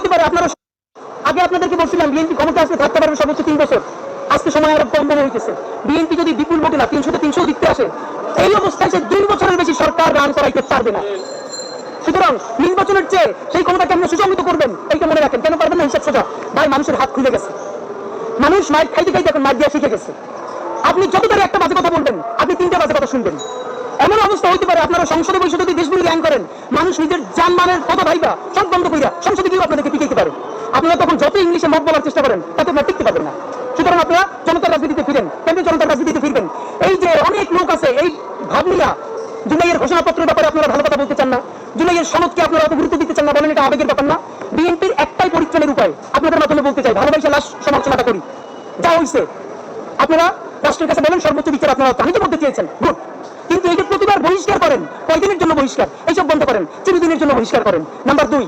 হইতে পারে আপনারা আগে আপনাদেরকে বলছিলাম বিএনপি ক্ষমতা আসলে থাকতে পারবে সর্বোচ্চ 3 বছর। আজকে সময় আরো কম হইতেছে। বিএনপি যদি বিপুল ভোটে না 300-300 জিততে আসে, এই অবস্থায় সে 2 বছরের বেশি সরকার রান করাইতে পারবে না। সুতরাং নির্বাচনের চেয়ে সেই ক্ষমতাকে আপনি সুসংহত করবেন, এইটা মনে রাখেন। কেন পারবেন না? হিসাব সোজা। ভাই, মানুষের হাত খুলে গেছে, মানুষ মাইক খাইতে খাইতে এখন মাইক দিয়ে শিখে গেছে। আপনি যতবারই একটা বাজে কথা বলবেন, আপনি 3টা বাজে কথা শুনবেন। এমন অবস্থা হইতে পারে আপনারা সংসদে বসে যদি দেশবিরোধী আইন করেন, মানুষ নিজের জানমালের কথা ভাইবা সব বন্ধ কইরা সংসদে গিয়ে আপনাদেরকে পিটাইতে পারে। আপনারা তখন যত ইংলিশে মত বলার চেষ্টা করেন, তাতে আপনারা টিকতে পারবেন না। সুতরাং আপনারা জনতার রাজনীতিতে ফিরেন, কেন্দ্রীয় জনতার রাজনীতিতে ফিরবেন। এই যে অনেক লোক আছে, এই ভাবনিয়া জুলাইয়ের ঘোষণাপত্রের ব্যাপারে আপনারা ভালো কথা বলতে চান না, জুলাইয়ের সনদকে আপনারা অত গুরুত্ব দিতে চান না, বলেন এটা আবেগের ব্যাপার না। বিএনপির একটাই পরিত্রাণের উপায়, আপনাদের মাধ্যমে বলতে চাই, ভালোবাসা লাশ সমালোচনাটা করি। যা হইছে আপনারা রাষ্ট্রের কাছে বলেন সর্বোচ্চ বিচার আপনারা আমি তো বলতে চেয়েছেন, গুড। কিন্তু এই যে প্রতিবার বহিষ্কার করেন, কয়দিনের জন্য বহিষ্কার, এইসব বন্ধ করেন, চিরদিনের জন্য বহিষ্কার করেন। নাম্বার 2,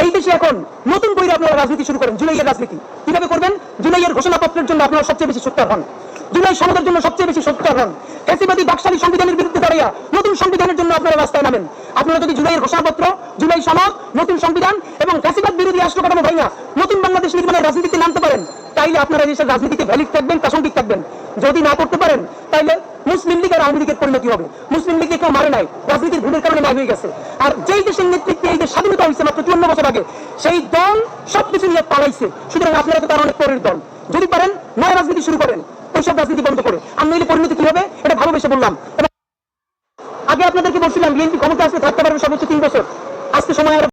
এই দেশে এখন নতুন করে আপনারা রাজনীতি শুরু করেন, জুলাইয়ের রাজনীতি। কিভাবে করবেন? জুলাইয়ের ঘোষণাপত্রের জন্য আপনারা সবচেয়ে বেশি সোচ্চার হন, জুলাই সনদের জন্য সবচেয়ে বেশি সোচ্চার হন, ফ্যাসিবাদী বাকশালী সংবিধানের বিরুদ্ধে দাঁড়িয়ে নতুন সংবিধানের জন্য আপনারা রাস্তায় নামেন। আপনারা যদি জুলাইয়ের ঘোষণাপত্র, জুলাই সনদ, নতুন সংবিধান এবং ফ্যাসিবাদ বিরোধী রাষ্ট্র কাঠামো ভাইয়া নতুন বাংলাদেশ নির্মাণের রাজনীতিতে নামতে পারেন, তাইলে আপনারা দেশের রাজনীতিতে ভ্যালিড থাকবেন, প্রাসঙ্গিক থাকবেন। যদি না করতে পারেন, তাইলে মুসলিম লীগ আর আওয়ামী লীগের পরিণতি হবে। মুসলিম লীগকে কেউ মারে নাই, রাজনীতির ভুলের কারণে মার হয়ে গেছে। আর যেই দেশের নেতৃত্বে এই দেশ স্বাধীনতা হয়েছে মাত্র 54 বছর আগে, সেই দল সবকিছু নিয়ে পালাইছে। সুতরাং আপনারা তো তার অনেক পরের দল। যদি পারেন নয় রাজনীতি শুরু করেন, ওইসব রাজনীতি বন্ধ করে। আর নইলে পরিণতি কি হবে এটা ভালোবেসে বললাম। আগে আপনাদেরকে বলছিলাম বিএনপি ক্ষমতা আসলে থাকতে পারবে সর্বোচ্চ 3 বছর। আজকে সময়